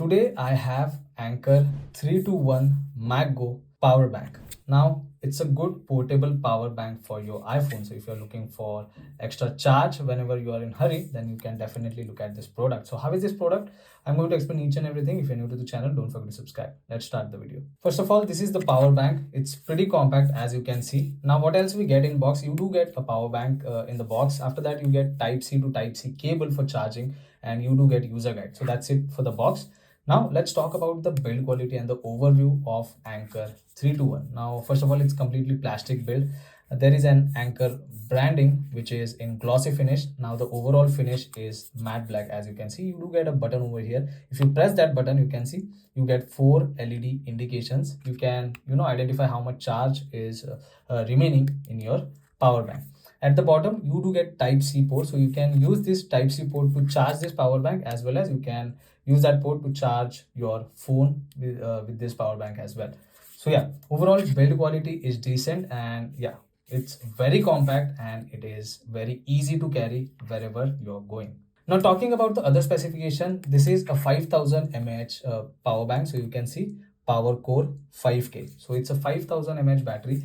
today I have Anker 3-to-1 MagGo power bank. Now it's a good portable power bank for your iPhone. So if you're looking for extra charge whenever you are in hurry, then you can definitely look at this product. So how is this product? I'm going to explain each and everything. If you're new to the channel, don't forget to subscribe. Let's start the video. First of all, this is the power bank. It's pretty compact as you can see. Now what else we get in box? You do get a power bank in the box. After that you get type C to type C cable for charging, and you do get user guide. So that's it for the box. Now let's talk about the build quality and the overview of Anker 3-to-1. Now first of all, it's completely plastic build. There is an Anker branding which is in glossy finish. Now the overall finish is matte black. As you can see, you do get a button over here. If you press that button, you can see you get 4 LED indications. You can identify how much charge is remaining in your power bank. At the bottom you do get type C port, so you can use this type C port to charge this power bank, as well as you can use that port to charge your phone with this power bank as well. So yeah, overall build quality is decent, and yeah, it's very compact and it is very easy to carry wherever you're going. Now talking about the other specification, this is a 5000 mAh power bank. So you can see power core 5K. So it's a 5000 mAh battery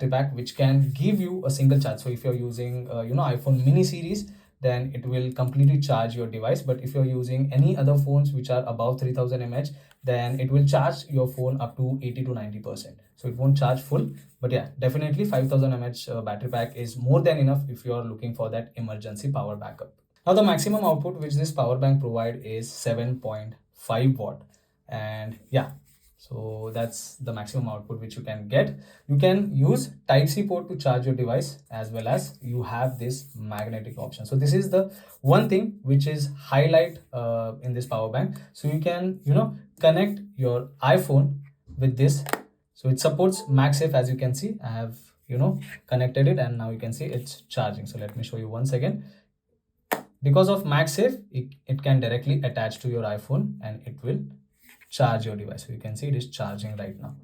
pack which can give you a single charge. So if you're using iPhone mini series, then it will completely charge your device. But if you're using any other phones which are above 3000 mAh, then it will charge your phone up to 80 to 90%. So it won't charge full, but yeah, definitely 5000 mAh battery pack is more than enough if you are looking for that emergency power backup. Now the maximum output which this power bank provide is 7.5 watt, and yeah, so that's the maximum output which you can get. You can use type C port to charge your device, as well as you have this magnetic option. So this is the one thing which is highlight in this power bank. So you can connect your iPhone with this. So it supports MagSafe. As you can see, I have connected it, and now you can see it's charging. So let me show you once again. Because of MagSafe, it can directly attach to your iPhone and it will charge your device. So you can see it is charging right now.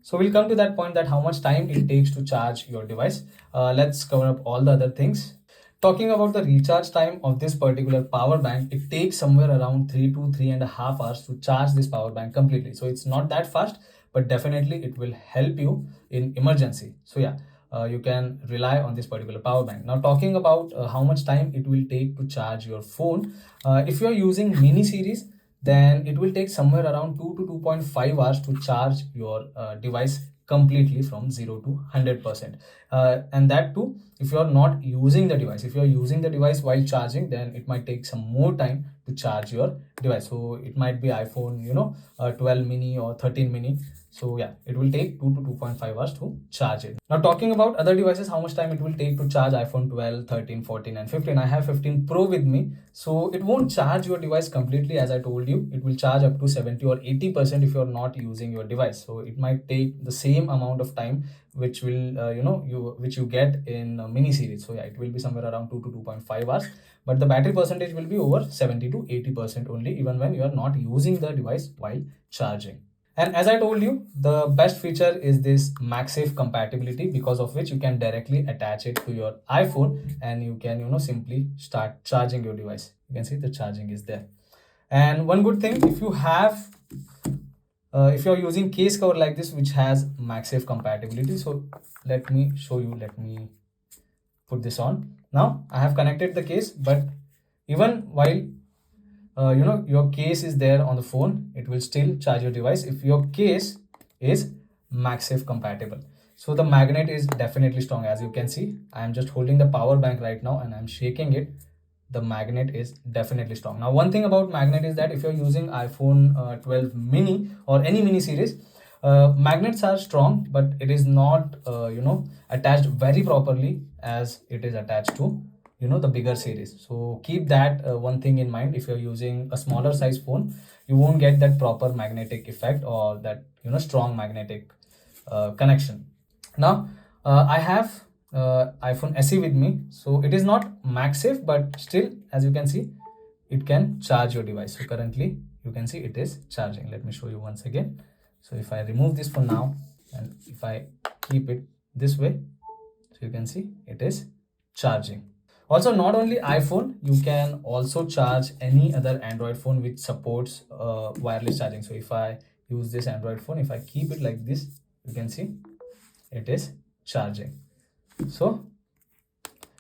So we'll come to that point, that how much time it takes to charge your device. Let's cover up all the other things. Talking about the recharge time of this particular power bank, it takes somewhere around 3 to 3.5 hours to charge this power bank completely. So it's not that fast, but definitely it will help you in emergency. So yeah, you can rely on this particular power bank. Now talking about how much time it will take to charge your phone, if you are using mini series, then it will take somewhere around 2 to 2.5 hours to charge your device completely from 0 to 100%. And that too, if you are not using the device. If you are using the device while charging, then it might take some more time to charge your device. So it might be iPhone 12 mini or 13 mini. So yeah, it will take 2 to 2.5 hours to charge it. Now talking about other devices, how much time it will take to charge iPhone 12, 13, 14 and 15. I have 15 Pro with me. So it won't charge your device completely, as I told you. It will charge up to 70 or 80% if you're not using your device. So it might take the same amount of time which will which you get in a mini series. So yeah, it will be somewhere around 2 to 2.5 hours, but the battery percentage will be over 70 to 80% only, even when you are not using the device while charging. And as I told you, the best feature is this MagSafe compatibility, because of which you can directly attach it to your iPhone and you can simply start charging your device. You can see the charging is there. And one good thing, if you have if you're using case cover like this which has MagSafe compatibility, so let me show you. Let me put this on. Now I have connected the case, but even while your case is there on the phone, it will still charge your device if your case is MagSafe compatible. So the magnet is definitely strong. As you can see, I am just holding the power bank right now and I'm shaking it. The magnet is definitely strong. Now one thing about magnet is that if you're using iPhone 12 mini or any mini series, magnets are strong, but it is not attached very properly as it is attached to the bigger series. So keep that one thing in mind. If you're using a smaller size phone, you won't get that proper magnetic effect or that strong magnetic connection. Now I have iPhone SE with me, so it is not MagSafe, but still, as you can see, it can charge your device. So currently you can see it is charging. Let me show you once again. So if I remove this for now and if I keep it this way, so you can see it is charging. Also, not only iPhone, you can also charge any other Android phone which supports wireless charging. So if I use this Android phone, if I keep it like this, you can see it is charging. So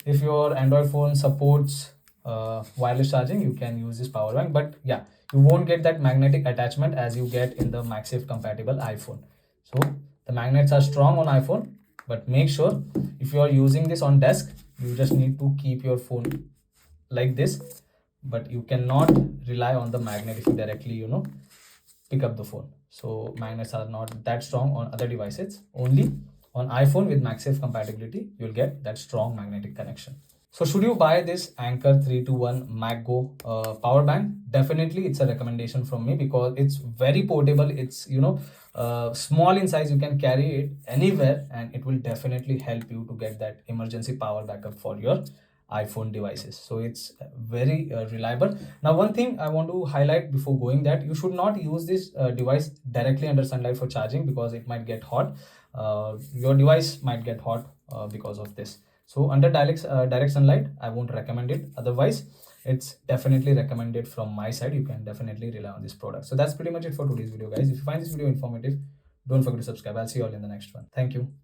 if your Android phone supports wireless charging, you can use this power bank. But yeah, you won't get that magnetic attachment as you get in the MagSafe compatible iPhone. So the magnets are strong on iPhone, but make sure if you are using this on desk, you just need to keep your phone like this, but you cannot rely on the magnet if you directly, pick up the phone. So magnets are not that strong on other devices. Only on iPhone with MagSafe compatibility, you'll get that strong magnetic connection. So should you buy this Anker 321 MagGo power bank? Definitely, it's a recommendation from me because it's very portable. It's small in size. You can carry it anywhere, and it will definitely help you to get that emergency power backup for your iPhone devices. So it's very reliable. Now, one thing I want to highlight before going that you should not use this device directly under sunlight for charging because it might get hot. Your device might get hot because of this. So under direct sunlight, I won't recommend it. Otherwise, it's definitely recommended from my side. You can definitely rely on this product. So that's pretty much it for today's video, guys. If you find this video informative, don't forget to subscribe. I'll see you all in the next one. Thank you.